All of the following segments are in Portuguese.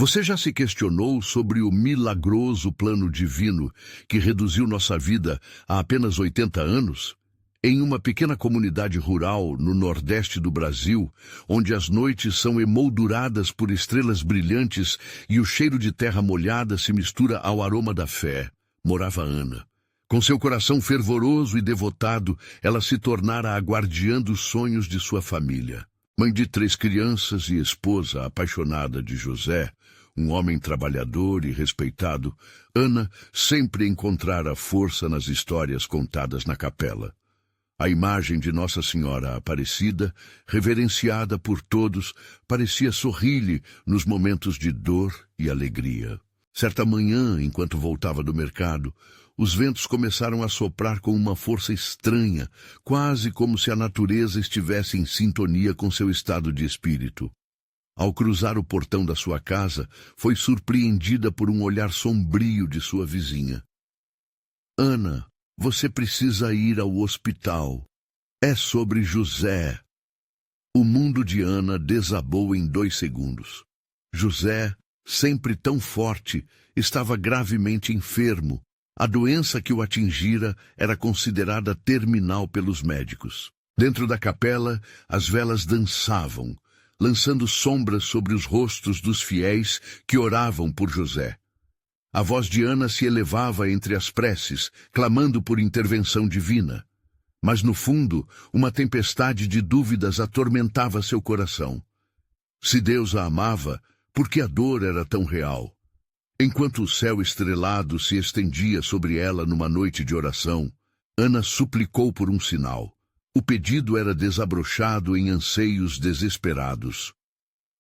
Você já se questionou sobre o milagroso plano divino que reduziu nossa vida a apenas 80 anos? Em uma pequena comunidade rural no nordeste do Brasil, onde as noites são emolduradas por estrelas brilhantes e o cheiro de terra molhada se mistura ao aroma da fé, morava Ana. Com seu coração fervoroso e devotado, ela se tornara a guardiã dos sonhos de sua família. Mãe de 3 crianças e esposa apaixonada de José, um homem trabalhador e respeitado, Ana sempre encontrara força nas histórias contadas na capela. A imagem de Nossa Senhora Aparecida, reverenciada por todos, parecia sorrir-lhe nos momentos de dor e alegria. Certa manhã, enquanto voltava do mercado, os ventos começaram a soprar com uma força estranha, quase como se a natureza estivesse em sintonia com seu estado de espírito. Ao cruzar o portão da sua casa, foi surpreendida por um olhar sombrio de sua vizinha. Ana, você precisa ir ao hospital. É sobre José. O mundo de Ana desabou em 2 segundos. José, sempre tão forte, estava gravemente enfermo. A doença que o atingira era considerada terminal pelos médicos. Dentro da capela, as velas dançavam, lançando sombras sobre os rostos dos fiéis que oravam por José. A voz de Ana se elevava entre as preces, clamando por intervenção divina. Mas no fundo, uma tempestade de dúvidas atormentava seu coração. Se Deus a amava, por que a dor era tão real? Enquanto o céu estrelado se estendia sobre ela numa noite de oração, Ana suplicou por um sinal. O pedido era desabrochado em anseios desesperados.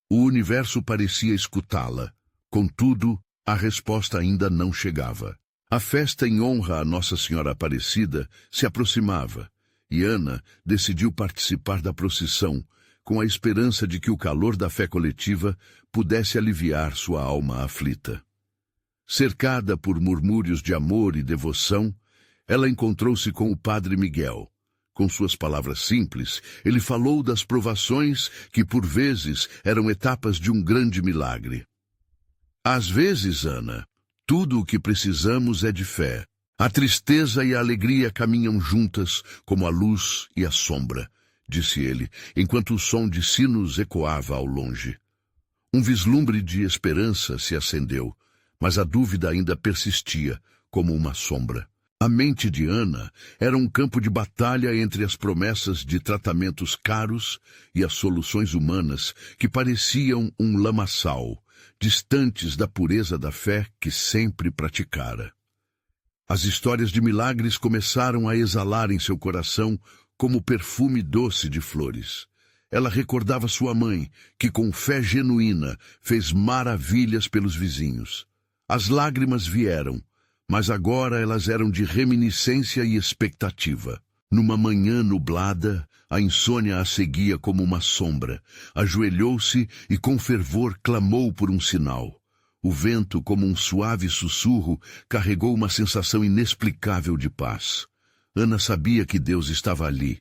O universo parecia escutá-la. Contudo, a resposta ainda não chegava. A festa em honra a Nossa Senhora Aparecida se aproximava, e Ana decidiu participar da procissão, com a esperança de que o calor da fé coletiva pudesse aliviar sua alma aflita. Cercada por murmúrios de amor e devoção, ela encontrou-se com o padre Miguel. Com suas palavras simples, ele falou das provações que, por vezes, eram etapas de um grande milagre. Às vezes, Ana, tudo o que precisamos é de fé. A tristeza e a alegria caminham juntas como a luz e a sombra, disse ele, enquanto o som de sinos ecoava ao longe. Um vislumbre de esperança se acendeu, mas a dúvida ainda persistia, como uma sombra. A mente de Ana era um campo de batalha entre as promessas de tratamentos caros e as soluções humanas que pareciam um lamaçal, distantes da pureza da fé que sempre praticara. As histórias de milagres começaram a exalar em seu coração como perfume doce de flores. Ela recordava sua mãe, que com fé genuína fez maravilhas pelos vizinhos. As lágrimas vieram, mas agora elas eram de reminiscência e expectativa. Numa manhã nublada, a insônia a seguia como uma sombra. Ajoelhou-se e com fervor clamou por um sinal. O vento, como um suave sussurro, carregou uma sensação inexplicável de paz. Ana sabia que Deus estava ali.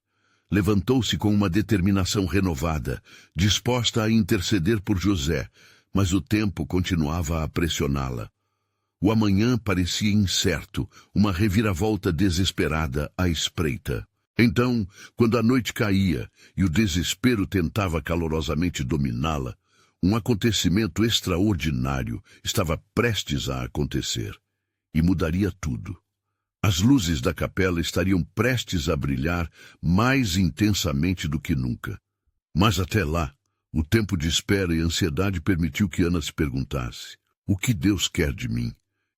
Levantou-se com uma determinação renovada, disposta a interceder por José, mas o tempo continuava a pressioná-la. O amanhã parecia incerto, uma reviravolta desesperada à espreita. Então, quando a noite caía e o desespero tentava calorosamente dominá-la, um acontecimento extraordinário estava prestes a acontecer, e mudaria tudo. As luzes da capela estariam prestes a brilhar mais intensamente do que nunca. Mas até lá, o tempo de espera e ansiedade permitiu que Ana se perguntasse: o que Deus quer de mim?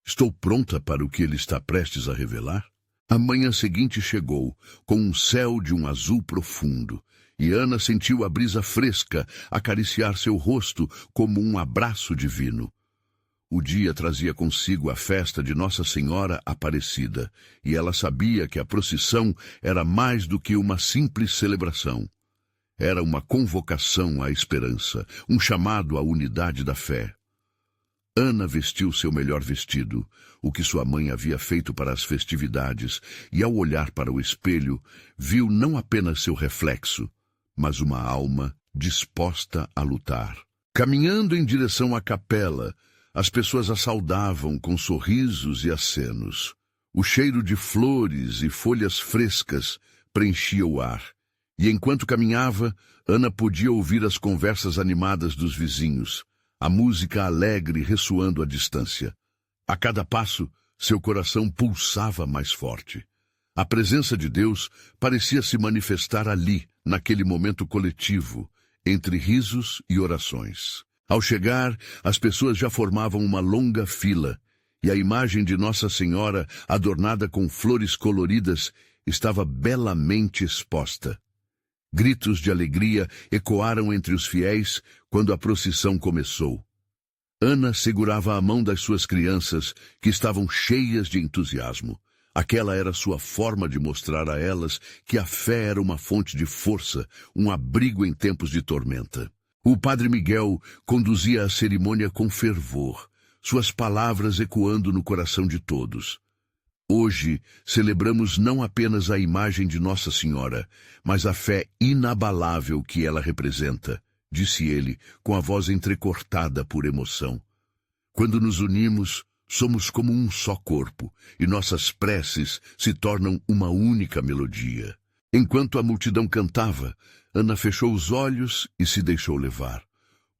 Estou pronta para o que Ele está prestes a revelar? A manhã seguinte chegou, com um céu de um azul profundo, e Ana sentiu a brisa fresca acariciar seu rosto como um abraço divino. O dia trazia consigo a festa de Nossa Senhora Aparecida, e ela sabia que a procissão era mais do que uma simples celebração. Era uma convocação à esperança, um chamado à unidade da fé. Ana vestiu seu melhor vestido, o que sua mãe havia feito para as festividades, e ao olhar para o espelho, viu não apenas seu reflexo, mas uma alma disposta a lutar. Caminhando em direção à capela, as pessoas a saudavam com sorrisos e acenos. O cheiro de flores e folhas frescas preenchia o ar. E enquanto caminhava, Ana podia ouvir as conversas animadas dos vizinhos, a música alegre ressoando à distância. A cada passo, seu coração pulsava mais forte. A presença de Deus parecia se manifestar ali, naquele momento coletivo, entre risos e orações. Ao chegar, as pessoas já formavam uma longa fila, e a imagem de Nossa Senhora, adornada com flores coloridas, estava belamente exposta. Gritos de alegria ecoaram entre os fiéis quando a procissão começou. Ana segurava a mão das suas crianças, que estavam cheias de entusiasmo. Aquela era sua forma de mostrar a elas que a fé era uma fonte de força, um abrigo em tempos de tormenta. O padre Miguel conduzia a cerimônia com fervor, suas palavras ecoando no coração de todos. Hoje, celebramos não apenas a imagem de Nossa Senhora, mas a fé inabalável que ela representa, disse ele, com a voz entrecortada por emoção. Quando nos unimos, somos como um só corpo, e nossas preces se tornam uma única melodia. Enquanto a multidão cantava, Ana fechou os olhos e se deixou levar.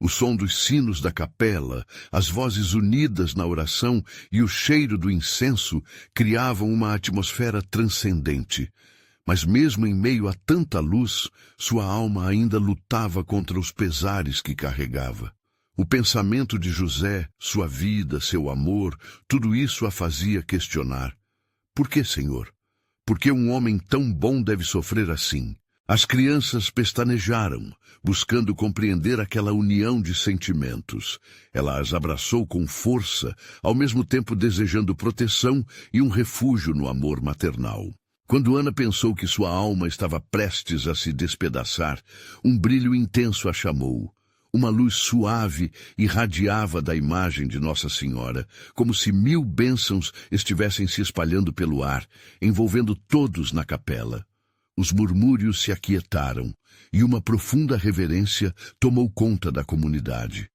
O som dos sinos da capela, as vozes unidas na oração e o cheiro do incenso criavam uma atmosfera transcendente. Mas mesmo em meio a tanta luz, sua alma ainda lutava contra os pesares que carregava. O pensamento de José, sua vida, seu amor, tudo isso a fazia questionar. Por que, Senhor? Por que um homem tão bom deve sofrer assim? As crianças pestanejaram, buscando compreender aquela união de sentimentos. Ela as abraçou com força, ao mesmo tempo desejando proteção e um refúgio no amor maternal. Quando Ana pensou que sua alma estava prestes a se despedaçar, um brilho intenso a chamou. Uma luz suave irradiava da imagem de Nossa Senhora, como se 1000 bênçãos estivessem se espalhando pelo ar, envolvendo todos na capela. Os murmúrios se aquietaram, e uma profunda reverência tomou conta da comunidade.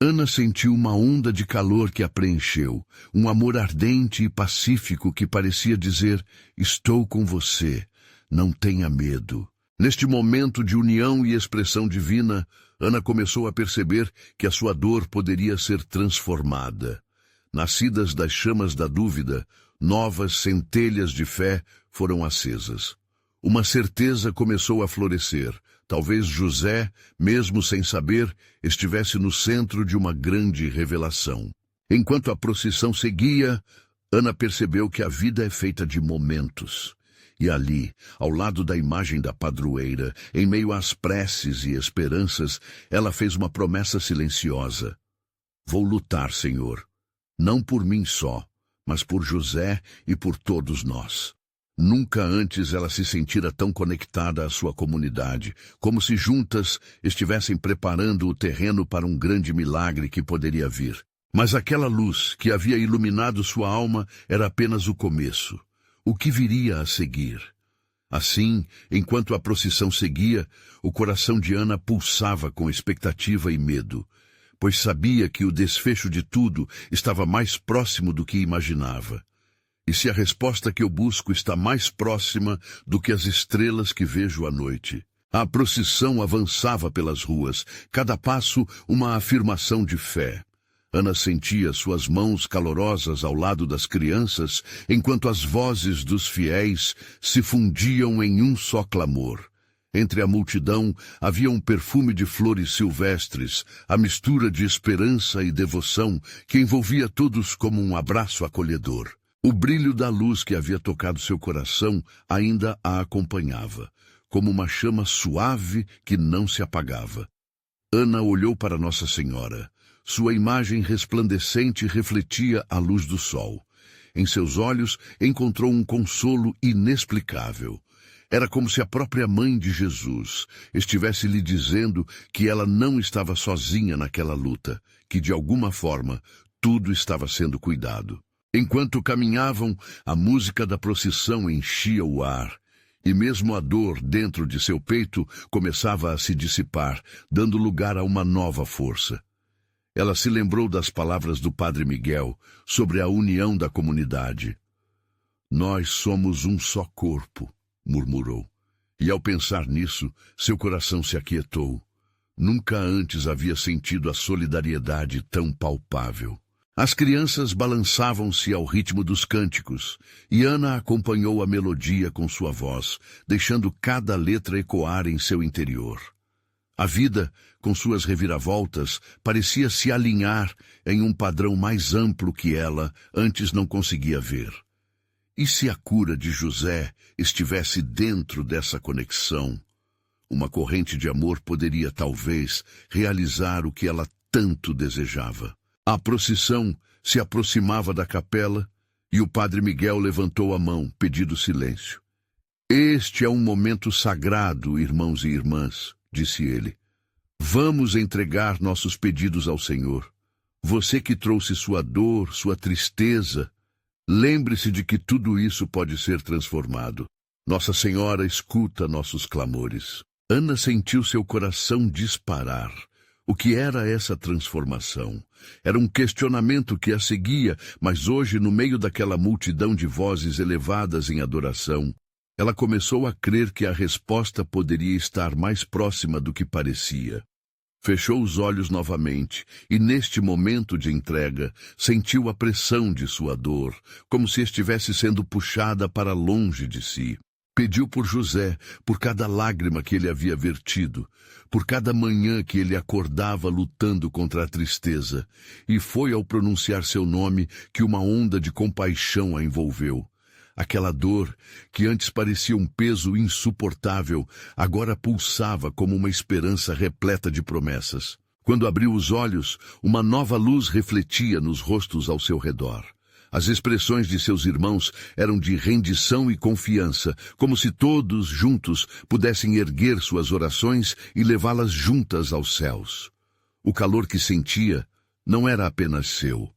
Ana sentiu uma onda de calor que a preencheu, um amor ardente e pacífico que parecia dizer: estou com você, não tenha medo. Neste momento de união e expressão divina, Ana começou a perceber que a sua dor poderia ser transformada. Nascidas das chamas da dúvida, novas centelhas de fé foram acesas. Uma certeza começou a florescer. Talvez José, mesmo sem saber, estivesse no centro de uma grande revelação. Enquanto a procissão seguia, Ana percebeu que a vida é feita de momentos. E ali, ao lado da imagem da padroeira, em meio às preces e esperanças, ela fez uma promessa silenciosa. Vou lutar, Senhor, não por mim só, mas por José e por todos nós. Nunca antes ela se sentira tão conectada à sua comunidade, como se juntas estivessem preparando o terreno para um grande milagre que poderia vir. Mas aquela luz que havia iluminado sua alma era apenas o começo. O que viria a seguir? Assim, enquanto a procissão seguia, o coração de Ana pulsava com expectativa e medo, pois sabia que o desfecho de tudo estava mais próximo do que imaginava. E se a resposta que eu busco está mais próxima do que as estrelas que vejo à noite? A procissão avançava pelas ruas, cada passo uma afirmação de fé. Ana sentia suas mãos calorosas ao lado das crianças, enquanto as vozes dos fiéis se fundiam em um só clamor. Entre a multidão havia um perfume de flores silvestres, a mistura de esperança e devoção que envolvia todos como um abraço acolhedor. O brilho da luz que havia tocado seu coração ainda a acompanhava, como uma chama suave que não se apagava. Ana olhou para Nossa Senhora. Sua imagem resplandecente refletia a luz do sol. Em seus olhos encontrou um consolo inexplicável. Era como se a própria mãe de Jesus estivesse lhe dizendo que ela não estava sozinha naquela luta, que de alguma forma tudo estava sendo cuidado. Enquanto caminhavam, a música da procissão enchia o ar, E mesmo a dor dentro de seu peito começava a se dissipar, dando lugar a uma nova força. Ela se lembrou das palavras do Padre Miguel sobre a união da comunidade. "Nós somos um só corpo", murmurou. E ao pensar nisso, seu coração se aquietou. Nunca antes havia sentido a solidariedade tão palpável. As crianças balançavam-se ao ritmo dos cânticos, e Ana acompanhou a melodia com sua voz, deixando cada letra ecoar em seu interior. A vida, com suas reviravoltas, parecia se alinhar em um padrão mais amplo que ela antes não conseguia ver. E se a cura de José estivesse dentro dessa conexão? Uma corrente de amor poderia, talvez, realizar o que ela tanto desejava. A procissão se aproximava da capela e o Padre Miguel levantou a mão, pedindo silêncio. "Este é um momento sagrado, irmãos e irmãs", disse ele. "Vamos entregar nossos pedidos ao Senhor. Você que trouxe sua dor, sua tristeza, lembre-se de que tudo isso pode ser transformado. Nossa Senhora escuta nossos clamores." Ana sentiu seu coração disparar. O que era essa transformação? Era um questionamento que a seguia, mas hoje, no meio daquela multidão de vozes elevadas em adoração, ela começou a crer que a resposta poderia estar mais próxima do que parecia. Fechou os olhos novamente e, neste momento de entrega, sentiu a pressão de sua dor, como se estivesse sendo puxada para longe de si. Pediu por José, por cada lágrima que ele havia vertido, por cada manhã que ele acordava lutando contra a tristeza, e foi ao pronunciar seu nome que uma onda de compaixão a envolveu. Aquela dor, que antes parecia um peso insuportável, agora pulsava como uma esperança repleta de promessas. Quando abriu os olhos, uma nova luz refletia nos rostos ao seu redor. As expressões de seus irmãos eram de rendição e confiança, como se todos juntos pudessem erguer suas orações e levá-las juntas aos céus. O calor que sentia não era apenas seu.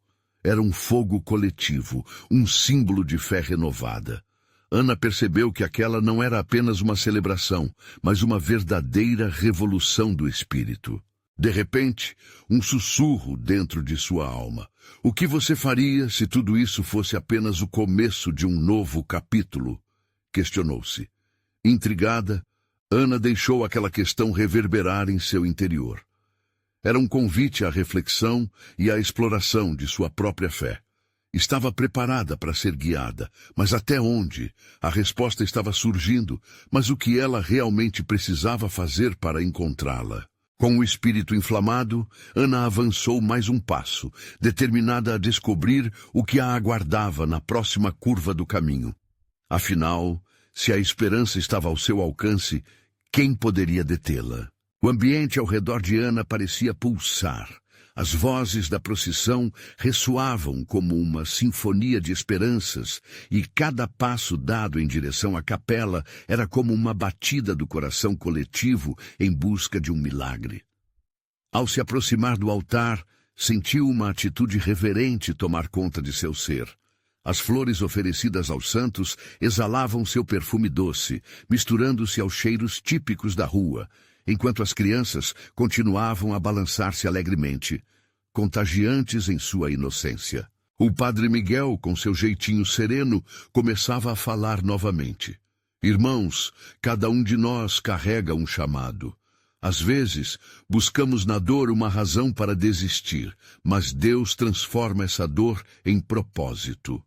Era um fogo coletivo, um símbolo de fé renovada. Ana percebeu que aquela não era apenas uma celebração, mas uma verdadeira revolução do espírito. De repente, um sussurro dentro de sua alma. O que você faria se tudo isso fosse apenas o começo de um novo capítulo? Questionou-se. Intrigada, Ana deixou aquela questão reverberar em seu interior. Era um convite à reflexão e à exploração de sua própria fé. Estava preparada para ser guiada, mas até onde? A resposta estava surgindo, mas o que ela realmente precisava fazer para encontrá-la? Com o espírito inflamado, Ana avançou mais um passo, determinada a descobrir o que a aguardava na próxima curva do caminho. Afinal, se a esperança estava ao seu alcance, quem poderia detê-la? O ambiente ao redor de Ana parecia pulsar. As vozes da procissão ressoavam como uma sinfonia de esperanças, e cada passo dado em direção à capela era como uma batida do coração coletivo em busca de um milagre. Ao se aproximar do altar, sentiu uma atitude reverente tomar conta de seu ser. As flores oferecidas aos santos exalavam seu perfume doce, misturando-se aos cheiros típicos da rua, enquanto as crianças continuavam a balançar-se alegremente, contagiantes em sua inocência. O Padre Miguel, com seu jeitinho sereno, começava a falar novamente. Irmãos, cada um de nós carrega um chamado. Às vezes, buscamos na dor uma razão para desistir, mas Deus transforma essa dor em propósito.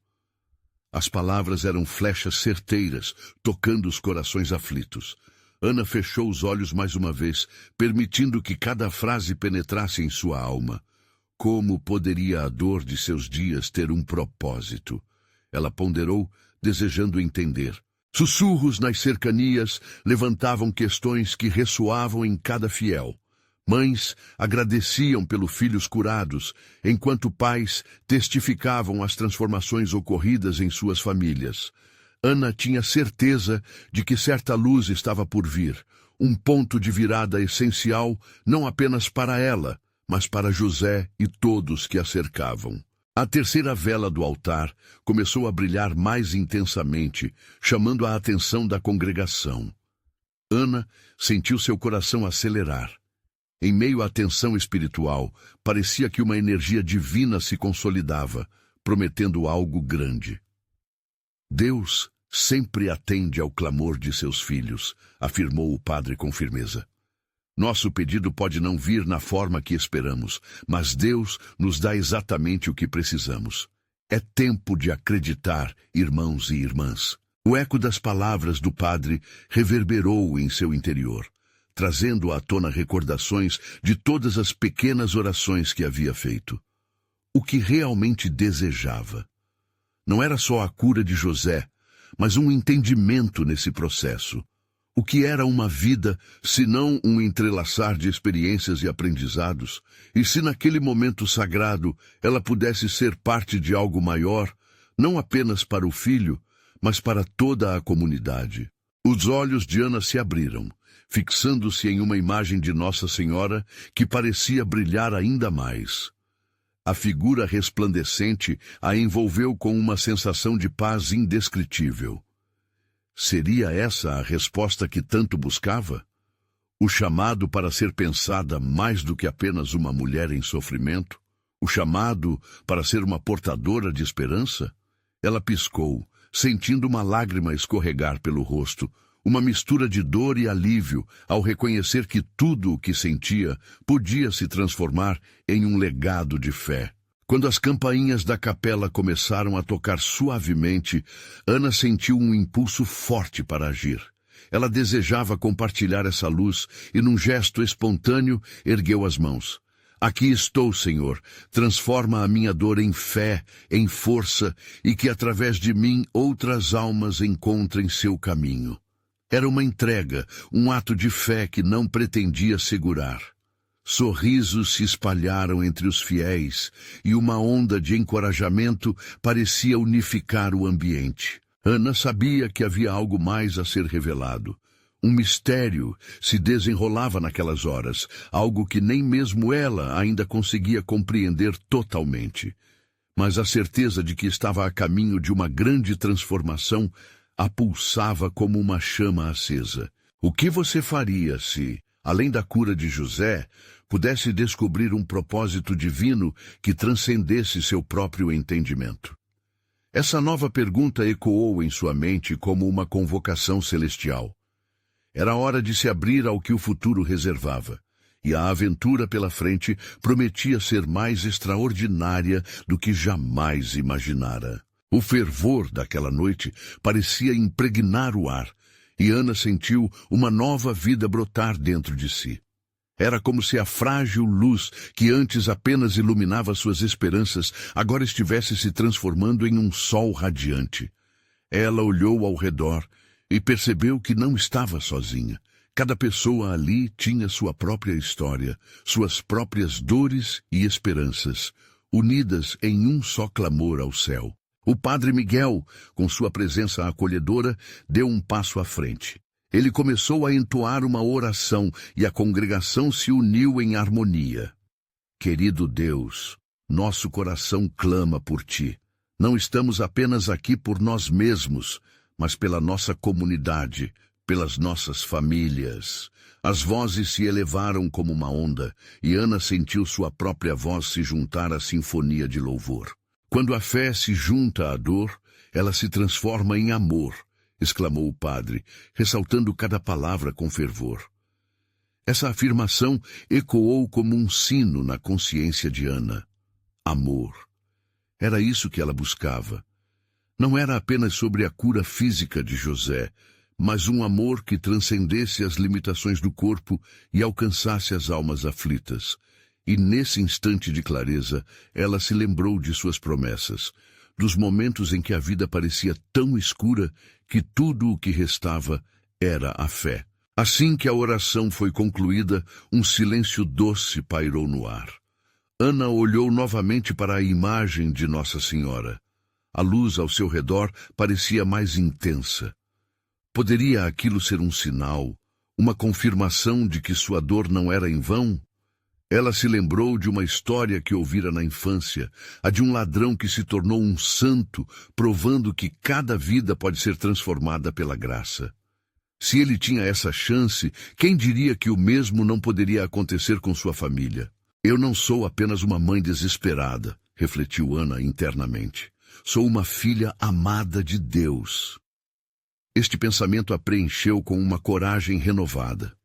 As palavras eram flechas certeiras, tocando os corações aflitos. Ana fechou os olhos mais uma vez, permitindo que cada frase penetrasse em sua alma. Como poderia a dor de seus dias ter um propósito? Ela ponderou, desejando entender. Sussurros nas cercanias levantavam questões que ressoavam em cada fiel. Mães agradeciam pelos filhos curados, enquanto pais testificavam as transformações ocorridas em suas famílias. Ana tinha certeza de que certa luz estava por vir, um ponto de virada essencial não apenas para ela, mas para José e todos que a cercavam. A terceira vela do altar começou a brilhar mais intensamente, chamando a atenção da congregação. Ana sentiu seu coração acelerar. Em meio à tensão espiritual, parecia que uma energia divina se consolidava, prometendo algo grande. Deus sempre atende ao clamor de seus filhos, afirmou o padre com firmeza. Nosso pedido pode não vir na forma que esperamos, mas Deus nos dá exatamente o que precisamos. É tempo de acreditar, irmãos e irmãs. O eco das palavras do padre reverberou em seu interior, trazendo à tona recordações de todas as pequenas orações que havia feito. O que realmente desejava não era só a cura de José, mas um entendimento nesse processo. O que era uma vida, se não um entrelaçar de experiências e aprendizados, e se naquele momento sagrado ela pudesse ser parte de algo maior, não apenas para o filho, mas para toda a comunidade. Os olhos de Ana se abriram, fixando-se em uma imagem de Nossa Senhora que parecia brilhar ainda mais. A figura resplandecente a envolveu com uma sensação de paz indescritível. Seria essa a resposta que tanto buscava? O chamado para ser pensada mais do que apenas uma mulher em sofrimento? O chamado para ser uma portadora de esperança? Ela piscou, sentindo uma lágrima escorregar pelo rosto, uma mistura de dor e alívio ao reconhecer que tudo o que sentia podia se transformar em um legado de fé. Quando as campainhas da capela começaram a tocar suavemente, Ana sentiu um impulso forte para agir. Ela desejava compartilhar essa luz e, num gesto espontâneo, ergueu as mãos. Aqui estou, Senhor. Transforma a minha dor em fé, em força, e que através de mim outras almas encontrem seu caminho. Era uma entrega, um ato de fé que não pretendia segurar. Sorrisos se espalharam entre os fiéis e uma onda de encorajamento parecia unificar o ambiente. Ana sabia que havia algo mais a ser revelado. Um mistério se desenrolava naquelas horas, algo que nem mesmo ela ainda conseguia compreender totalmente. Mas a certeza de que estava a caminho de uma grande transformação a pulsava como uma chama acesa. O que você faria se, além da cura de José, pudesse descobrir um propósito divino que transcendesse seu próprio entendimento? Essa nova pergunta ecoou em sua mente como uma convocação celestial. Era hora de se abrir ao que o futuro reservava, e a aventura pela frente prometia ser mais extraordinária do que jamais imaginara. O fervor daquela noite parecia impregnar o ar, e Ana sentiu uma nova vida brotar dentro de si. Era como se a frágil luz que antes apenas iluminava suas esperanças agora estivesse se transformando em um sol radiante. Ela olhou ao redor e percebeu que não estava sozinha. Cada pessoa ali tinha sua própria história, suas próprias dores e esperanças, unidas em um só clamor ao céu. O padre Miguel, com sua presença acolhedora, deu um passo à frente. Ele começou a entoar uma oração e a congregação se uniu em harmonia. Querido Deus, nosso coração clama por ti. Não estamos apenas aqui por nós mesmos, mas pela nossa comunidade, pelas nossas famílias. As vozes se elevaram como uma onda, e Ana sentiu sua própria voz se juntar à sinfonia de louvor. Quando a fé se junta à dor, ela se transforma em amor, exclamou o padre, ressaltando cada palavra com fervor. Essa afirmação ecoou como um sino na consciência de Ana. Amor. Era isso que ela buscava. Não era apenas sobre a cura física de José, mas um amor que transcendesse as limitações do corpo e alcançasse as almas aflitas. E nesse instante de clareza, ela se lembrou de suas promessas, dos momentos em que a vida parecia tão escura que tudo o que restava era a fé. Assim que a oração foi concluída, um silêncio doce pairou no ar. Ana olhou novamente para a imagem de Nossa Senhora. A luz ao seu redor parecia mais intensa. Poderia aquilo ser um sinal, uma confirmação de que sua dor não era em vão? Ela se lembrou de uma história que ouvira na infância, a de um ladrão que se tornou um santo, provando que cada vida pode ser transformada pela graça. Se ele tinha essa chance, quem diria que o mesmo não poderia acontecer com sua família? Eu não sou apenas uma mãe desesperada, refletiu Ana internamente. Sou uma filha amada de Deus. Este pensamento a preencheu com uma coragem renovada.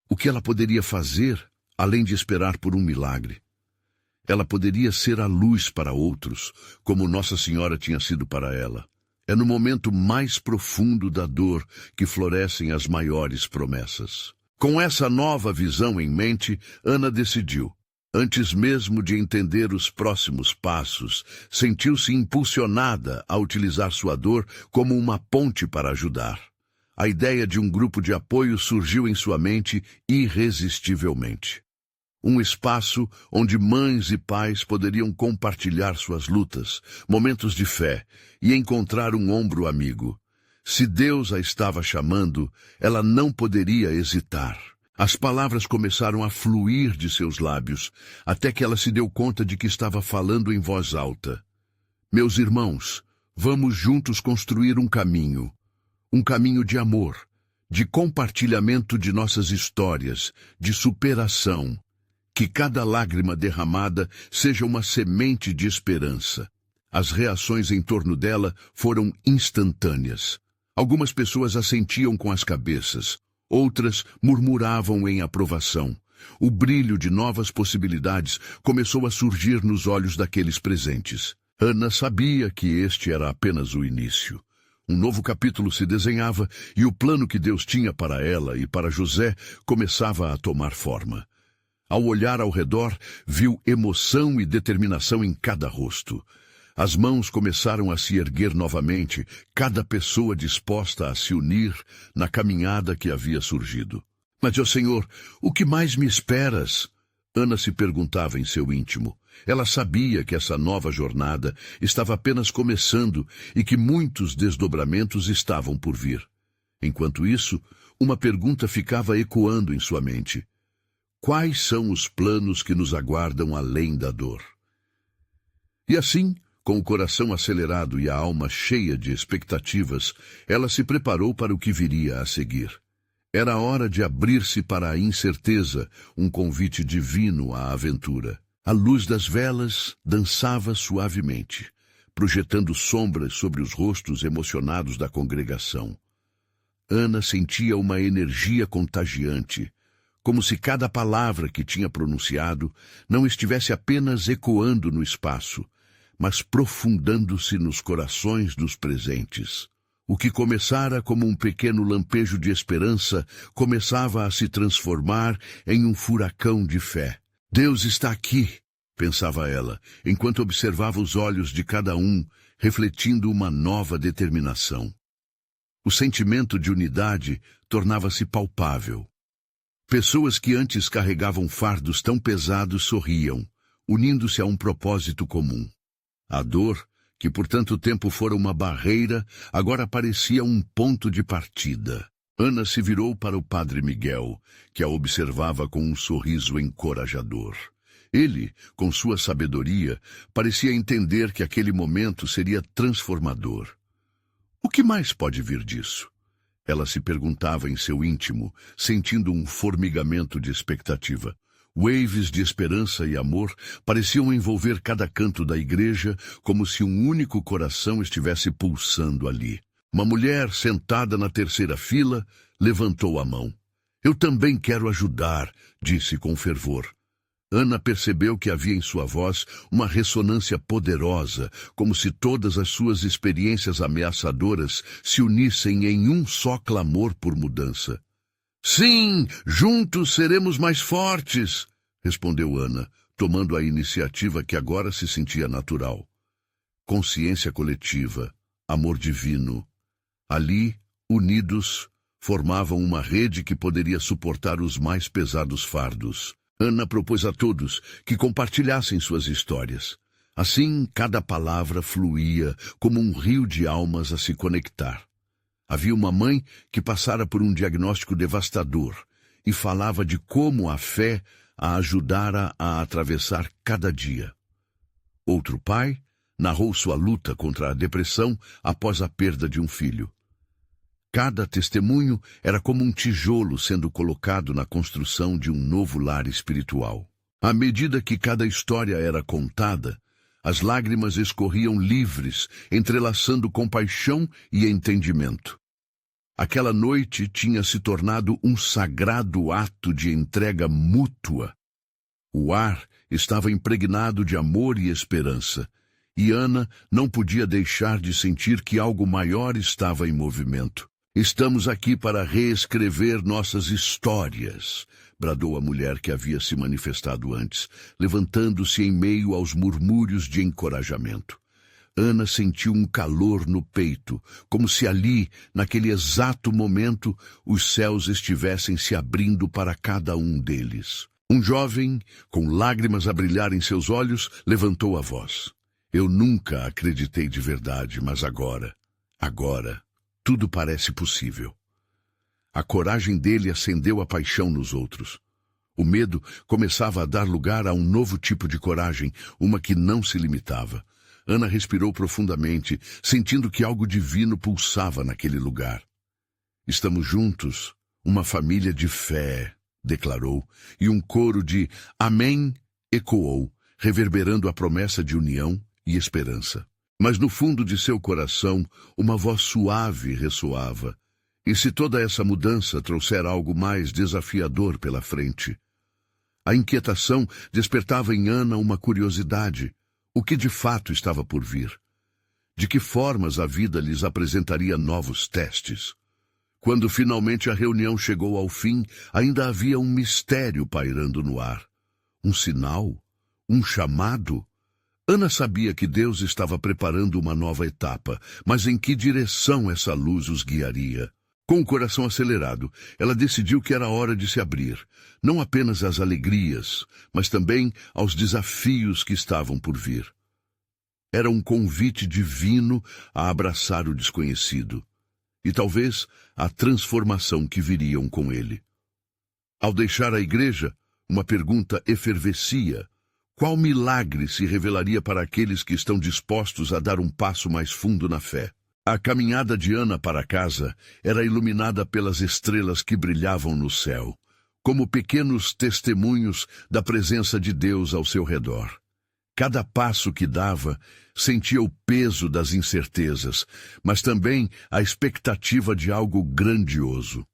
O que ela poderia fazer, além de esperar por um milagre? Ela poderia ser a luz para outros, como Nossa Senhora tinha sido para ela. É no momento mais profundo da dor que florescem as maiores promessas. Com essa nova visão em mente, Ana decidiu. Antes mesmo de entender os próximos passos, sentiu-se impulsionada a utilizar sua dor como uma ponte para ajudar. A ideia de um grupo de apoio surgiu em sua mente irresistivelmente. Um espaço onde mães e pais poderiam compartilhar suas lutas, momentos de fé, e encontrar um ombro amigo. Se Deus a estava chamando, ela não poderia hesitar. As palavras começaram a fluir de seus lábios, até que ela se deu conta de que estava falando em voz alta. Meus irmãos, vamos juntos construir um caminho de amor, de compartilhamento de nossas histórias, de superação. Que cada lágrima derramada seja uma semente de esperança. As reações em torno dela foram instantâneas. Algumas pessoas assentiam com as cabeças. Outras murmuravam em aprovação. O brilho de novas possibilidades começou a surgir nos olhos daqueles presentes. Ana sabia que este era apenas o início. Um novo capítulo se desenhava e o plano que Deus tinha para ela e para José começava a tomar forma. Ao olhar ao redor, viu emoção e determinação em cada rosto. As mãos começaram a se erguer novamente, cada pessoa disposta a se unir na caminhada que havia surgido. Mas, ó Senhor, o que mais me esperas? Ana se perguntava em seu íntimo. Ela sabia que essa nova jornada estava apenas começando e que muitos desdobramentos estavam por vir. Enquanto isso, uma pergunta ficava ecoando em sua mente. Quais são os planos que nos aguardam além da dor? E assim, com o coração acelerado e a alma cheia de expectativas, ela se preparou para o que viria a seguir. Era hora de abrir-se para a incerteza, um convite divino à aventura. A luz das velas dançava suavemente, projetando sombras sobre os rostos emocionados da congregação. Ana sentia uma energia contagiante, como se cada palavra que tinha pronunciado não estivesse apenas ecoando no espaço, mas profundando-se nos corações dos presentes. O que começara como um pequeno lampejo de esperança começava a se transformar em um furacão de fé. Deus está aqui, pensava ela, enquanto observava os olhos de cada um, refletindo uma nova determinação. O sentimento de unidade tornava-se palpável. Pessoas que antes carregavam fardos tão pesados sorriam, unindo-se a um propósito comum. A dor, que por tanto tempo fora uma barreira, agora parecia um ponto de partida. Ana se virou para o padre Miguel, que a observava com um sorriso encorajador. Ele, com sua sabedoria, parecia entender que aquele momento seria transformador. O que mais pode vir disso? Ela se perguntava em seu íntimo, sentindo um formigamento de expectativa. Waves de esperança e amor pareciam envolver cada canto da igreja, como se um único coração estivesse pulsando ali. Uma mulher sentada na terceira fila levantou a mão. Eu também quero ajudar, disse com fervor. Ana percebeu que havia em sua voz uma ressonância poderosa, como se todas as suas experiências ameaçadoras se unissem em um só clamor por mudança. Sim, juntos seremos mais fortes, respondeu Ana, tomando a iniciativa que agora se sentia natural. Consciência coletiva, amor divino. Ali, unidos, formavam uma rede que poderia suportar os mais pesados fardos. Ana propôs a todos que compartilhassem suas histórias. Assim, cada palavra fluía como um rio de almas a se conectar. Havia uma mãe que passara por um diagnóstico devastador e falava de como a fé a ajudara a atravessar cada dia. Outro pai narrou sua luta contra a depressão após a perda de um filho. Cada testemunho era como um tijolo sendo colocado na construção de um novo lar espiritual. À medida que cada história era contada, as lágrimas escorriam livres, entrelaçando compaixão e entendimento. Aquela noite tinha se tornado um sagrado ato de entrega mútua. O ar estava impregnado de amor e esperança, e Ana não podia deixar de sentir que algo maior estava em movimento. Estamos aqui para reescrever nossas histórias, bradou a mulher que havia se manifestado antes, levantando-se em meio aos murmúrios de encorajamento. Ana sentiu um calor no peito, como se ali, naquele exato momento, os céus estivessem se abrindo para cada um deles. Um jovem, com lágrimas a brilhar em seus olhos, levantou a voz. Eu nunca acreditei de verdade, mas agora, tudo parece possível. A coragem dele acendeu a paixão nos outros. O medo começava a dar lugar a um novo tipo de coragem, uma que não se limitava. Ana respirou profundamente, sentindo que algo divino pulsava naquele lugar. Estamos juntos, uma família de fé, declarou, e um coro de amém ecoou, reverberando a promessa de união e esperança. Mas no fundo de seu coração, uma voz suave ressoava. E se toda essa mudança trouxer algo mais desafiador pela frente? A inquietação despertava em Ana uma curiosidade. O que de fato estava por vir? De que formas a vida lhes apresentaria novos testes? Quando finalmente a reunião chegou ao fim, ainda havia um mistério pairando no ar. Um sinal? Um chamado? Ana sabia que Deus estava preparando uma nova etapa, mas em que direção essa luz os guiaria? Com o coração acelerado, ela decidiu que era hora de se abrir, não apenas às alegrias, mas também aos desafios que estavam por vir. Era um convite divino a abraçar o desconhecido, e talvez a transformação que viriam com ele. Ao deixar a igreja, uma pergunta efervescia. Qual milagre se revelaria para aqueles que estão dispostos a dar um passo mais fundo na fé? A caminhada de Ana para casa era iluminada pelas estrelas que brilhavam no céu, como pequenos testemunhos da presença de Deus ao seu redor. Cada passo que dava, sentia o peso das incertezas, mas também a expectativa de algo grandioso.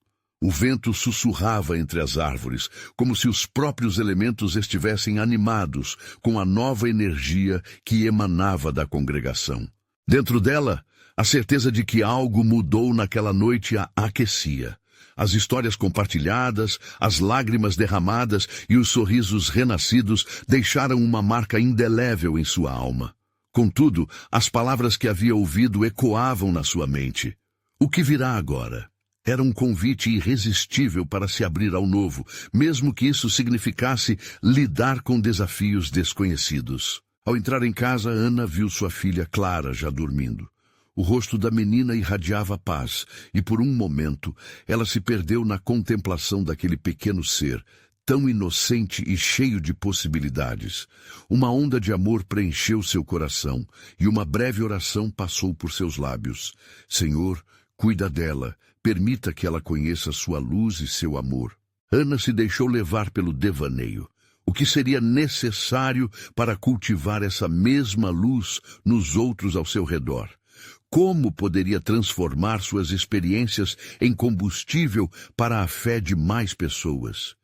O vento sussurrava entre as árvores, como se os próprios elementos estivessem animados com a nova energia que emanava da congregação. Dentro dela, a certeza de que algo mudou naquela noite a aquecia. As histórias compartilhadas, as lágrimas derramadas e os sorrisos renascidos deixaram uma marca indelével em sua alma. Contudo, as palavras que havia ouvido ecoavam na sua mente. O que virá agora? Era um convite irresistível para se abrir ao novo, mesmo que isso significasse lidar com desafios desconhecidos. Ao entrar em casa, Ana viu sua filha Clara já dormindo. O rosto da menina irradiava paz, e por um momento ela se perdeu na contemplação daquele pequeno ser, tão inocente e cheio de possibilidades. Uma onda de amor preencheu seu coração, e uma breve oração passou por seus lábios. Senhor, cuida dela, permita que ela conheça sua luz e seu amor. Ana se deixou levar pelo devaneio. O que seria necessário para cultivar essa mesma luz nos outros ao seu redor? Como poderia transformar suas experiências em combustível para a fé de mais pessoas?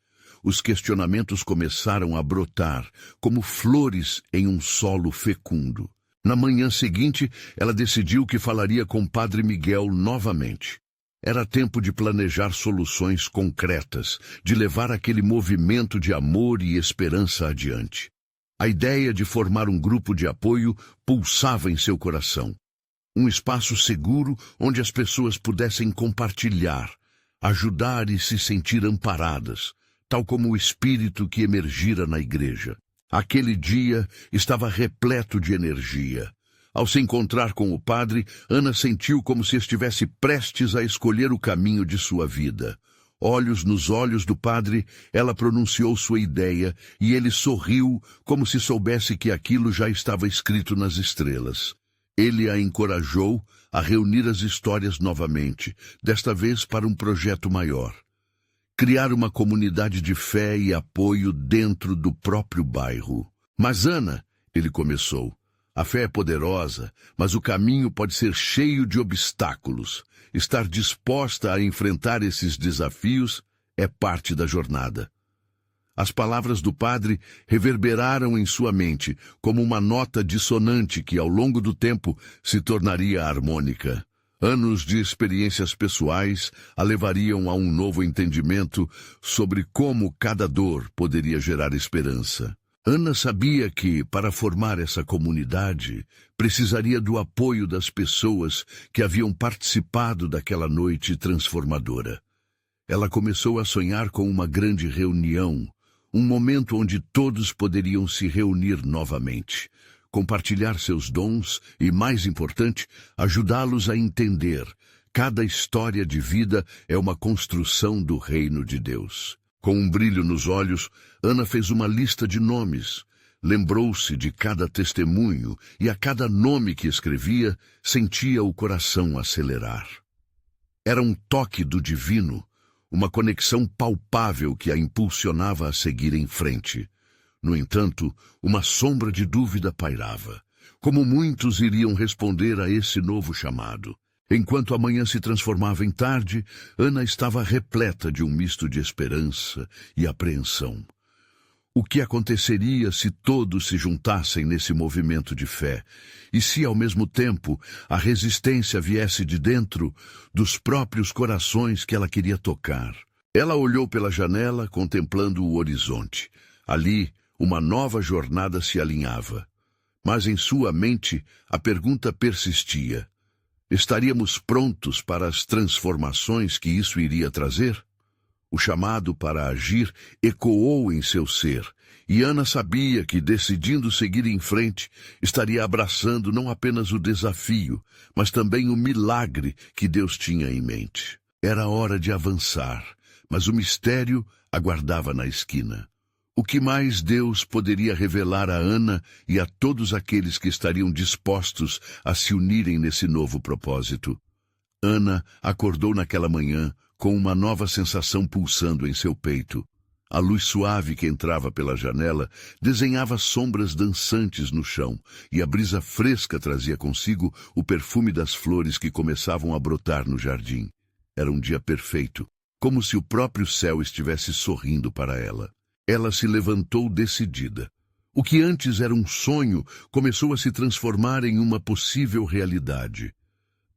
Os questionamentos começaram a brotar, como flores em um solo fecundo. Na manhã seguinte, ela decidiu que falaria com Padre Miguel novamente. Era tempo de planejar soluções concretas, de levar aquele movimento de amor e esperança adiante. A ideia de formar um grupo de apoio pulsava em seu coração. Um espaço seguro onde as pessoas pudessem compartilhar, ajudar e se sentir amparadas, tal como o espírito que emergira na igreja. Aquele dia estava repleto de energia. Ao se encontrar com o padre, Ana sentiu como se estivesse prestes a escolher o caminho de sua vida. Olhos nos olhos do padre, ela pronunciou sua ideia e ele sorriu como se soubesse que aquilo já estava escrito nas estrelas. Ele a encorajou a reunir as histórias novamente, desta vez para um projeto maior. Criar uma comunidade de fé e apoio dentro do próprio bairro. Mas Ana, ele começou, a fé é poderosa, mas o caminho pode ser cheio de obstáculos. Estar disposta a enfrentar esses desafios é parte da jornada. As palavras do padre reverberaram em sua mente como uma nota dissonante que, ao longo do tempo, se tornaria harmônica. Anos de experiências pessoais a levariam a um novo entendimento sobre como cada dor poderia gerar esperança. Ana sabia que, para formar essa comunidade, precisaria do apoio das pessoas que haviam participado daquela noite transformadora. Ela começou a sonhar com uma grande reunião, um momento onde todos poderiam se reunir novamente, compartilhar seus dons e, mais importante, ajudá-los a entender. Cada história de vida é uma construção do reino de Deus. Com um brilho nos olhos, Ana fez uma lista de nomes. Lembrou-se de cada testemunho e a cada nome que escrevia, sentia o coração acelerar. Era um toque do divino, uma conexão palpável que a impulsionava a seguir em frente. No entanto, uma sombra de dúvida pairava. Como muitos iriam responder a esse novo chamado? Enquanto a manhã se transformava em tarde, Ana estava repleta de um misto de esperança e apreensão. O que aconteceria se todos se juntassem nesse movimento de fé? E se, ao mesmo tempo, a resistência viesse de dentro dos próprios corações que ela queria tocar? Ela olhou pela janela, contemplando o horizonte. Ali, uma nova jornada se alinhava. Mas em sua mente, a pergunta persistia. Estaríamos prontos para as transformações que isso iria trazer? O chamado para agir ecoou em seu ser, e Ana sabia que, decidindo seguir em frente, estaria abraçando não apenas o desafio, mas também o milagre que Deus tinha em mente. Era hora de avançar, mas o mistério aguardava na esquina. O que mais Deus poderia revelar a Ana e a todos aqueles que estariam dispostos a se unirem nesse novo propósito? Ana acordou naquela manhã com uma nova sensação pulsando em seu peito. A luz suave que entrava pela janela desenhava sombras dançantes no chão, e a brisa fresca trazia consigo o perfume das flores que começavam a brotar no jardim. Era um dia perfeito, como se o próprio céu estivesse sorrindo para ela. Ela se levantou decidida. O que antes era um sonho começou a se transformar em uma possível realidade.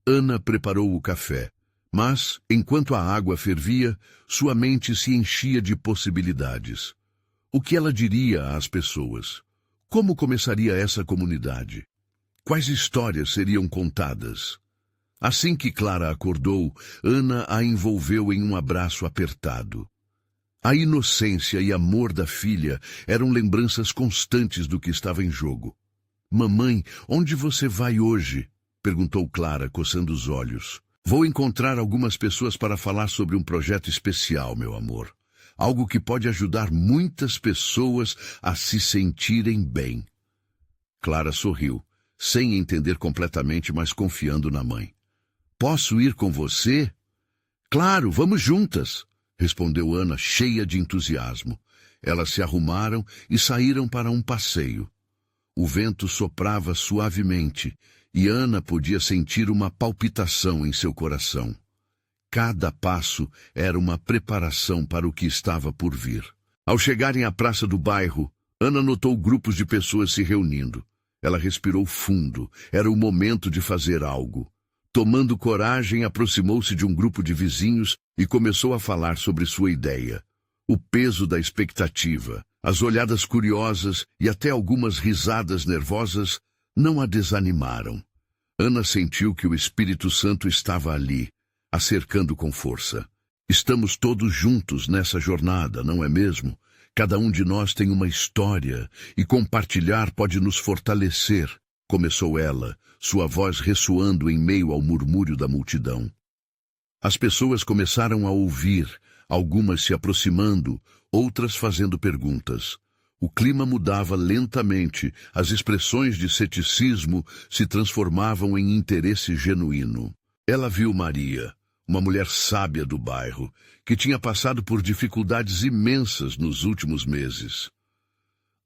Ana preparou o café, mas, enquanto a água fervia, sua mente se enchia de possibilidades. O que ela diria às pessoas? Como começaria essa comunidade? Quais histórias seriam contadas? Assim que Clara acordou, Ana a envolveu em um abraço apertado. A inocência e amor da filha eram lembranças constantes do que estava em jogo. "Mamãe, onde você vai hoje?" perguntou Clara, coçando os olhos. "Vou encontrar algumas pessoas para falar sobre um projeto especial, meu amor. Algo que pode ajudar muitas pessoas a se sentirem bem." Clara sorriu, sem entender completamente, mas confiando na mãe. "Posso ir com você?" "Claro, vamos juntas!" respondeu Ana, cheia de entusiasmo. Elas se arrumaram e saíram para um passeio. O vento soprava suavemente e Ana podia sentir uma palpitação em seu coração. Cada passo era uma preparação para o que estava por vir. Ao chegarem à praça do bairro, Ana notou grupos de pessoas se reunindo. Ela respirou fundo. Era o momento de fazer algo. Tomando coragem, aproximou-se de um grupo de vizinhos e começou a falar sobre sua ideia. O peso da expectativa, as olhadas curiosas e até algumas risadas nervosas não a desanimaram. Ana sentiu que o Espírito Santo estava ali, a cercando com força. "Estamos todos juntos nessa jornada, não é mesmo? Cada um de nós tem uma história e compartilhar pode nos fortalecer", começou ela, sua voz ressoando em meio ao murmúrio da multidão. As pessoas começaram a ouvir, algumas se aproximando, outras fazendo perguntas. O clima mudava lentamente, as expressões de ceticismo se transformavam em interesse genuíno. Ela viu Maria, uma mulher sábia do bairro, que tinha passado por dificuldades imensas nos últimos meses.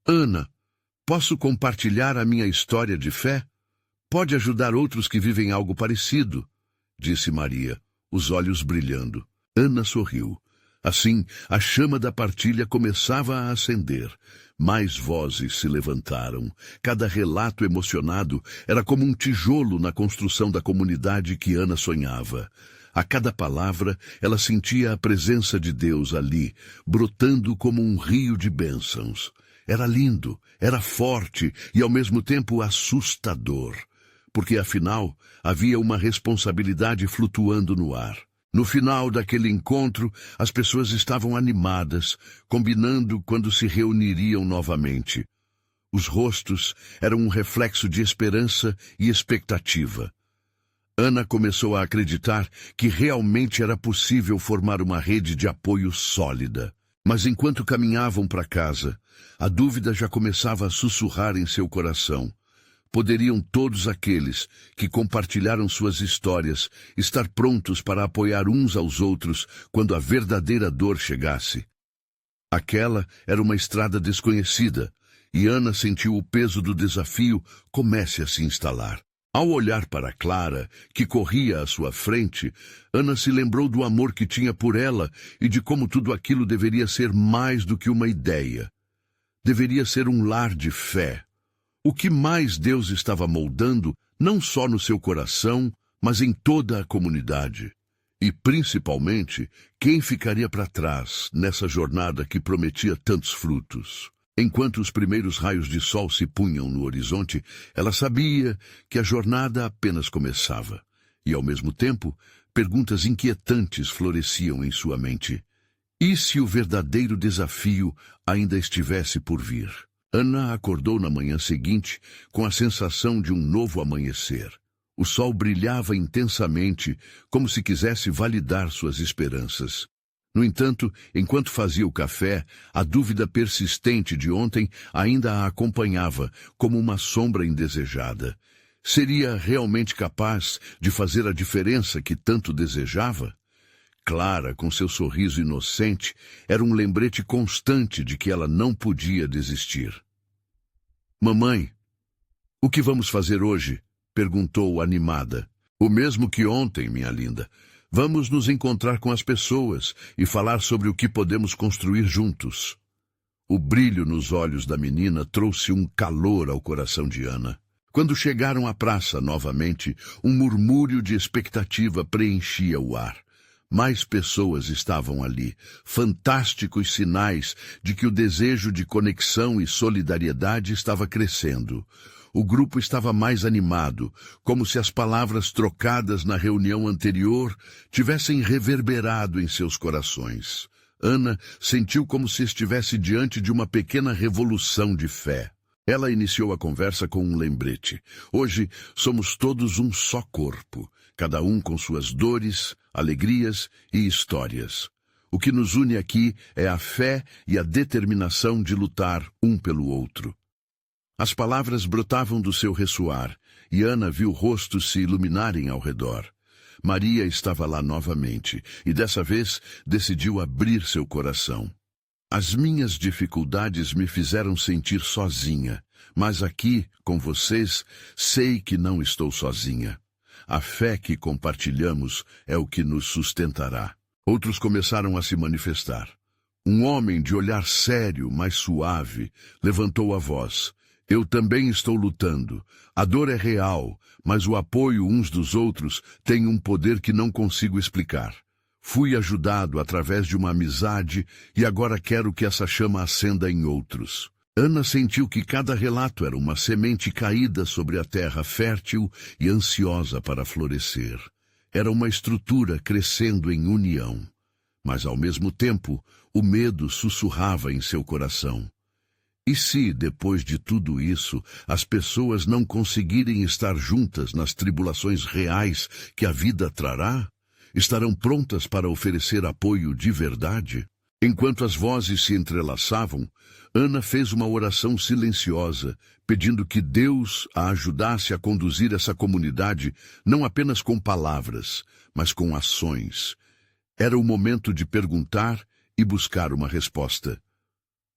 Ana, posso compartilhar a minha história de fé? Pode ajudar outros que vivem algo parecido, disse Maria, os olhos brilhando. Ana sorriu. Assim, a chama da partilha começava a acender. Mais vozes se levantaram. Cada relato emocionado era como um tijolo na construção da comunidade que Ana sonhava. A cada palavra, ela sentia a presença de Deus ali, brotando como um rio de bênçãos. Era lindo, era forte e ao mesmo tempo assustador, porque afinal havia uma responsabilidade flutuando no ar. No final daquele encontro, as pessoas estavam animadas, combinando quando se reuniriam novamente. Os rostos eram um reflexo de esperança e expectativa. Ana começou a acreditar que realmente era possível formar uma rede de apoio sólida. Mas enquanto caminhavam para casa, a dúvida já começava a sussurrar em seu coração. Poderiam todos aqueles que compartilharam suas histórias estar prontos para apoiar uns aos outros quando a verdadeira dor chegasse? Aquela era uma estrada desconhecida, e Ana sentiu o peso do desafio comece a se instalar. Ao olhar para Clara, que corria à sua frente, Ana se lembrou do amor que tinha por ela e de como tudo aquilo deveria ser mais do que uma ideia. Deveria ser um lar de fé. O que mais Deus estava moldando, não só no seu coração, mas em toda a comunidade. E, principalmente, quem ficaria para trás nessa jornada que prometia tantos frutos? Enquanto os primeiros raios de sol se punham no horizonte, ela sabia que a jornada apenas começava. E, ao mesmo tempo, perguntas inquietantes floresciam em sua mente. E se o verdadeiro desafio ainda estivesse por vir? Ana acordou na manhã seguinte com a sensação de um novo amanhecer. O sol brilhava intensamente, como se quisesse validar suas esperanças. No entanto, enquanto fazia o café, a dúvida persistente de ontem ainda a acompanhava, como uma sombra indesejada. Seria realmente capaz de fazer a diferença que tanto desejava? Clara, com seu sorriso inocente, era um lembrete constante de que ela não podia desistir. Mamãe, o que vamos fazer hoje? Perguntou animada. O mesmo que ontem, minha linda. Vamos nos encontrar com as pessoas e falar sobre o que podemos construir juntos. O brilho nos olhos da menina trouxe um calor ao coração de Ana. Quando chegaram à praça novamente, um murmúrio de expectativa preenchia o ar. Mais pessoas estavam ali, fantásticos sinais de que o desejo de conexão e solidariedade estava crescendo. O grupo estava mais animado, como se as palavras trocadas na reunião anterior tivessem reverberado em seus corações. Ana sentiu como se estivesse diante de uma pequena revolução de fé. Ela iniciou a conversa com um lembrete. Hoje somos todos um só corpo, cada um com suas dores, alegrias e histórias. O que nos une aqui é a fé e a determinação de lutar um pelo outro. As palavras brotavam do seu ressoar, e Ana viu rostos se iluminarem ao redor. Maria estava lá novamente, e dessa vez decidiu abrir seu coração. As minhas dificuldades me fizeram sentir sozinha, mas aqui, com vocês, sei que não estou sozinha. A fé que compartilhamos é o que nos sustentará. Outros começaram a se manifestar. Um homem de olhar sério, mas suave, levantou a voz. Eu também estou lutando. A dor é real, mas o apoio uns dos outros tem um poder que não consigo explicar. Fui ajudado através de uma amizade e agora quero que essa chama acenda em outros. Ana sentiu que cada relato era uma semente caída sobre a terra fértil e ansiosa para florescer. Era uma estrutura crescendo em união. Mas, ao mesmo tempo, o medo sussurrava em seu coração. E se, depois de tudo isso, as pessoas não conseguirem estar juntas nas tribulações reais que a vida trará? estarão prontas para oferecer apoio de verdade? Enquanto as vozes se entrelaçavam, Ana fez uma oração silenciosa, pedindo que Deus a ajudasse a conduzir essa comunidade não apenas com palavras, mas com ações. Era o momento de perguntar e buscar uma resposta.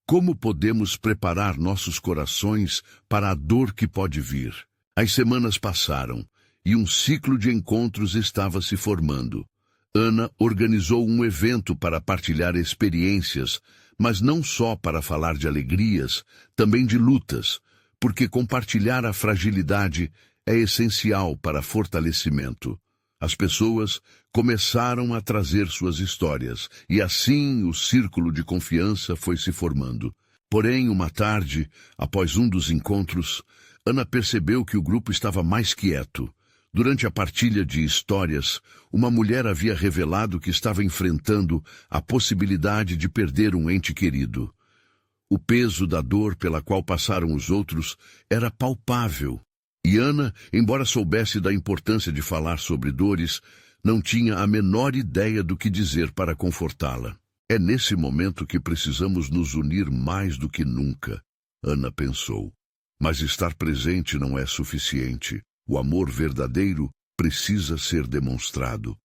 Como podemos preparar nossos corações para a dor que pode vir? As semanas passaram e um ciclo de encontros estava se formando. Ana organizou um evento para partilhar experiências, mas não só para falar de alegrias, também de lutas, porque compartilhar a fragilidade é essencial para fortalecimento. As pessoas começaram a trazer suas histórias, e assim o círculo de confiança foi se formando. Porém, uma tarde, após um dos encontros, Ana percebeu que o grupo estava mais quieto. Durante a partilha de histórias, uma mulher havia revelado que estava enfrentando a possibilidade de perder um ente querido. O peso da dor pela qual passaram os outros era palpável. E Ana, embora soubesse da importância de falar sobre dores, não tinha a menor ideia do que dizer para confortá-la. É nesse momento que precisamos nos unir mais do que nunca, Ana pensou. Mas estar presente não é suficiente. O amor verdadeiro precisa ser demonstrado.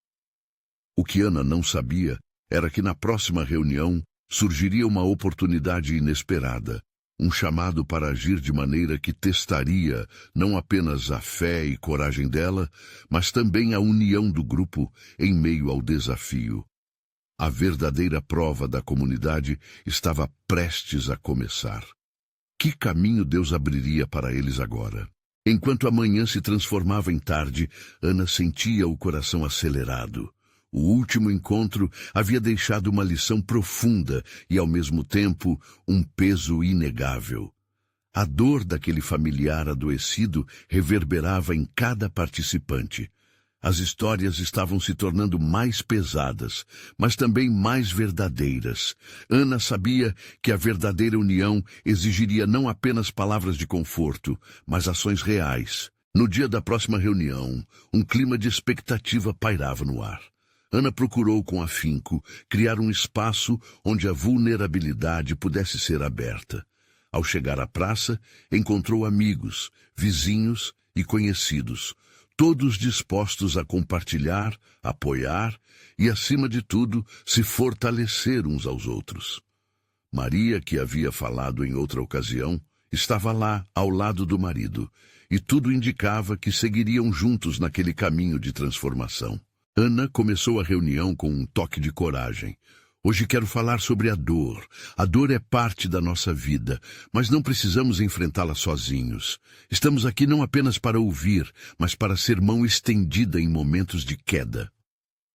O que Ana não sabia era que na próxima reunião surgiria uma oportunidade inesperada, um chamado para agir de maneira que testaria não apenas a fé e coragem dela, mas também a união do grupo em meio ao desafio. A verdadeira prova da comunidade estava prestes a começar. Que caminho Deus abriria para eles agora? Enquanto a manhã se transformava em tarde, Ana sentia o coração acelerado. O último encontro havia deixado uma lição profunda e, ao mesmo tempo, um peso inegável. A dor daquele familiar adoecido reverberava em cada participante. As histórias estavam se tornando mais pesadas, mas também mais verdadeiras. Ana sabia que a verdadeira união exigiria não apenas palavras de conforto, mas ações reais. No dia da próxima reunião, um clima de expectativa pairava no ar. Ana procurou com afinco criar um espaço onde a vulnerabilidade pudesse ser aberta. Ao chegar à praça, encontrou amigos, vizinhos e conhecidos, todos dispostos a compartilhar, apoiar e, acima de tudo, se fortalecer uns aos outros. Maria, que havia falado em outra ocasião, estava lá, ao lado do marido, e tudo indicava que seguiriam juntos naquele caminho de transformação. Ana começou a reunião com um toque de coragem. Hoje quero falar sobre a dor. A dor é parte da nossa vida, mas não precisamos enfrentá-la sozinhos. Estamos aqui não apenas para ouvir, mas para ser mão estendida em momentos de queda.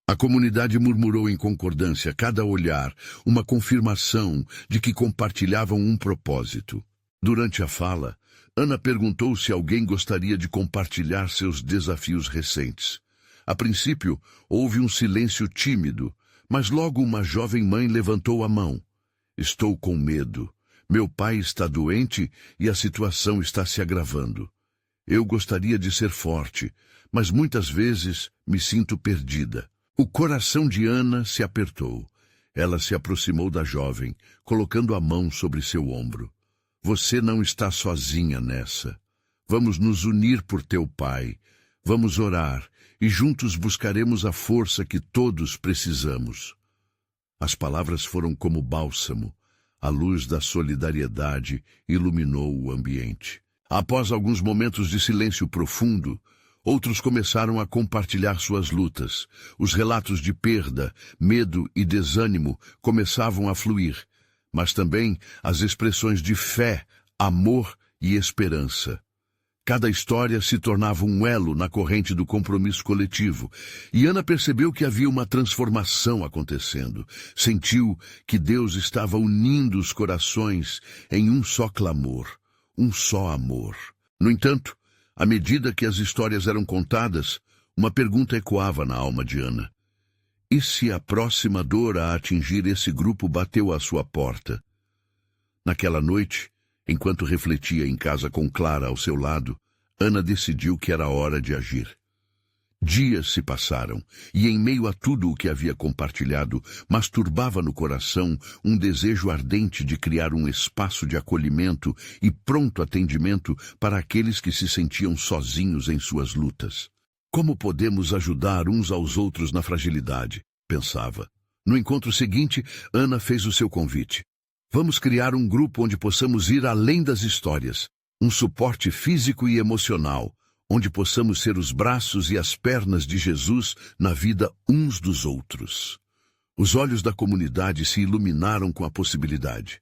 A comunidade murmurou em concordância, cada olhar, uma confirmação de que compartilhavam um propósito. Durante a fala, Ana perguntou se alguém gostaria de compartilhar seus desafios recentes. A princípio, houve um silêncio tímido, mas logo uma jovem mãe levantou a mão. Estou com medo. Meu pai está doente e a situação está se agravando. Eu gostaria de ser forte, mas muitas vezes me sinto perdida. O coração de Ana se apertou. Ela se aproximou da jovem, colocando a mão sobre seu ombro. Você não está sozinha nessa. Vamos nos unir por teu pai. Vamos orar e juntos buscaremos a força que todos precisamos. As palavras foram como bálsamo. A luz da solidariedade iluminou o ambiente. Após alguns momentos de silêncio profundo, outros começaram a compartilhar suas lutas. Os relatos de perda, medo e desânimo começavam a fluir, mas também as expressões de fé, amor e esperança. Cada história se tornava um elo na corrente do compromisso coletivo, e Ana percebeu que havia uma transformação acontecendo. Sentiu que Deus estava unindo os corações em um só clamor, um só amor. No entanto, à medida que as histórias eram contadas, uma pergunta ecoava na alma de Ana. E se a próxima dor a atingir esse grupo bateu à sua porta? Naquela noite, enquanto refletia em casa com Clara ao seu lado, Ana decidiu que era hora de agir. Dias se passaram, e em meio a tudo o que havia compartilhado, masturbava no coração um desejo ardente de criar um espaço de acolhimento e pronto atendimento para aqueles que se sentiam sozinhos em suas lutas. Como podemos ajudar uns aos outros na fragilidade? Pensava. No encontro seguinte, Ana fez o seu convite. Vamos criar um grupo onde possamos ir além das histórias, um suporte físico e emocional, onde possamos ser os braços e as pernas de Jesus na vida uns dos outros. Os olhos da comunidade se iluminaram com a possibilidade.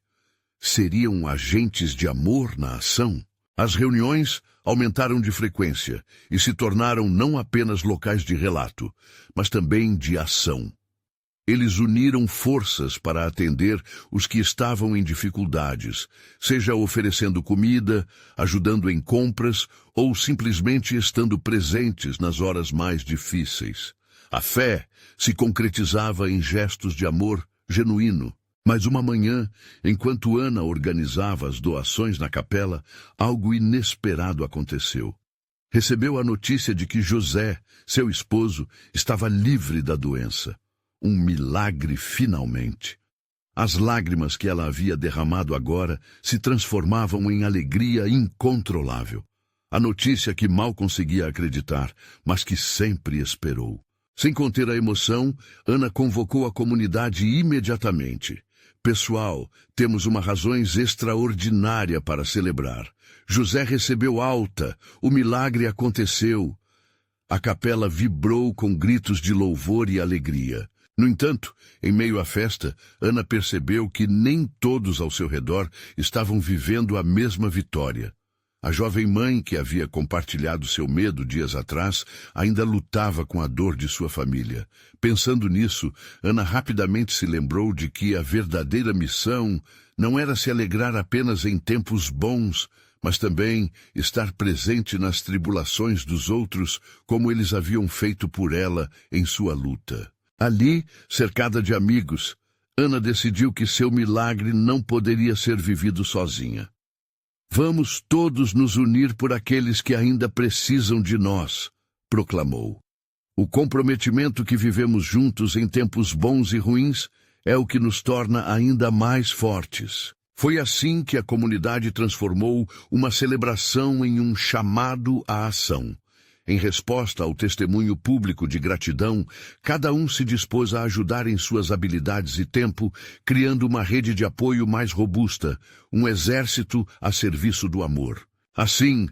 Seriam agentes de amor na ação? As reuniões aumentaram de frequência e se tornaram não apenas locais de relato, mas também de ação. Eles uniram forças para atender os que estavam em dificuldades, seja oferecendo comida, ajudando em compras ou simplesmente estando presentes nas horas mais difíceis. A fé se concretizava em gestos de amor genuíno. Mas uma manhã, enquanto Ana organizava as doações na capela, algo inesperado aconteceu. Recebeu a notícia de que José, seu esposo, estava livre da doença. Um milagre finalmente. As lágrimas que ela havia derramado agora se transformavam em alegria incontrolável. A notícia que mal conseguia acreditar, mas que sempre esperou. Sem conter a emoção, Ana convocou a comunidade imediatamente. Pessoal, temos uma razão extraordinária para celebrar. José recebeu alta, o milagre aconteceu. A capela vibrou com gritos de louvor e alegria. No entanto, em meio à festa, Ana percebeu que nem todos ao seu redor estavam vivendo a mesma vitória. A jovem mãe, que havia compartilhado seu medo dias atrás, ainda lutava com a dor de sua família. Pensando nisso, Ana rapidamente se lembrou de que a verdadeira missão não era se alegrar apenas em tempos bons, mas também estar presente nas tribulações dos outros, como eles haviam feito por ela em sua luta. Ali, cercada de amigos, Ana decidiu que seu milagre não poderia ser vivido sozinha. Vamos todos nos unir por aqueles que ainda precisam de nós, proclamou. O comprometimento que vivemos juntos em tempos bons e ruins é o que nos torna ainda mais fortes. Foi assim que a comunidade transformou uma celebração em um chamado à ação. Em resposta ao testemunho público de gratidão, cada um se dispôs a ajudar em suas habilidades e tempo, criando uma rede de apoio mais robusta, um exército a serviço do amor. Assim,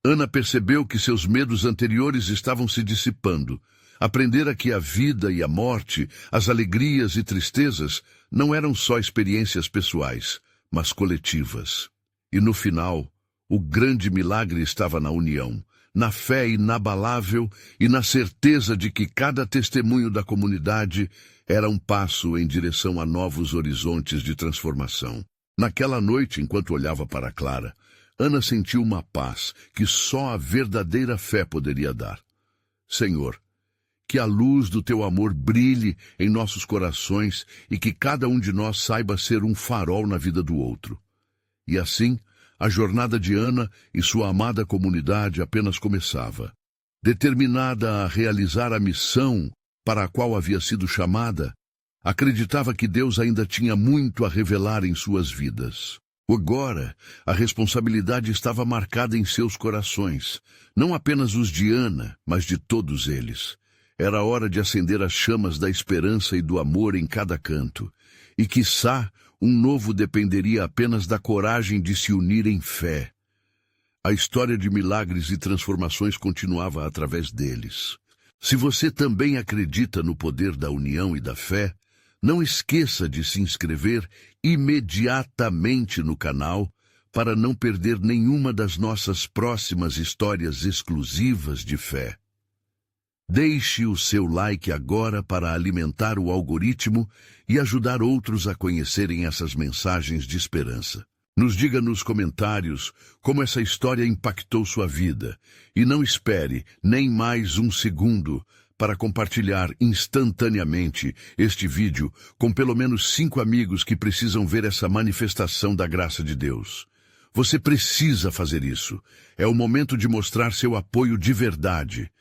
Ana percebeu que seus medos anteriores estavam se dissipando. Aprendera que a vida e a morte, as alegrias e tristezas, não eram só experiências pessoais, mas coletivas. E no final, o grande milagre estava na união, na fé inabalável e na certeza de que cada testemunho da comunidade era um passo em direção a novos horizontes de transformação. Naquela noite, enquanto olhava para Clara, Ana sentiu uma paz que só a verdadeira fé poderia dar. Senhor, que a luz do teu amor brilhe em nossos corações e que cada um de nós saiba ser um farol na vida do outro. E assim, a jornada de Ana e sua amada comunidade apenas começava. Determinada a realizar a missão para a qual havia sido chamada, acreditava que Deus ainda tinha muito a revelar em suas vidas. Agora, a responsabilidade estava marcada em seus corações, não apenas os de Ana, mas de todos eles. Era hora de acender as chamas da esperança e do amor em cada canto, e quiçá um novo dependeria apenas da coragem de se unir em fé. A história de milagres e transformações continuava através deles. Se você também acredita no poder da união e da fé, não esqueça de se inscrever imediatamente no canal para não perder nenhuma das nossas próximas histórias exclusivas de fé. Deixe o seu like agora para alimentar o algoritmo e ajudar outros a conhecerem essas mensagens de esperança. Nos diga nos comentários como essa história impactou sua vida e não espere nem mais um segundo para compartilhar instantaneamente este vídeo com pelo menos 5 amigos que precisam ver essa manifestação da graça de Deus. Você precisa fazer isso. É o momento de mostrar seu apoio de verdade.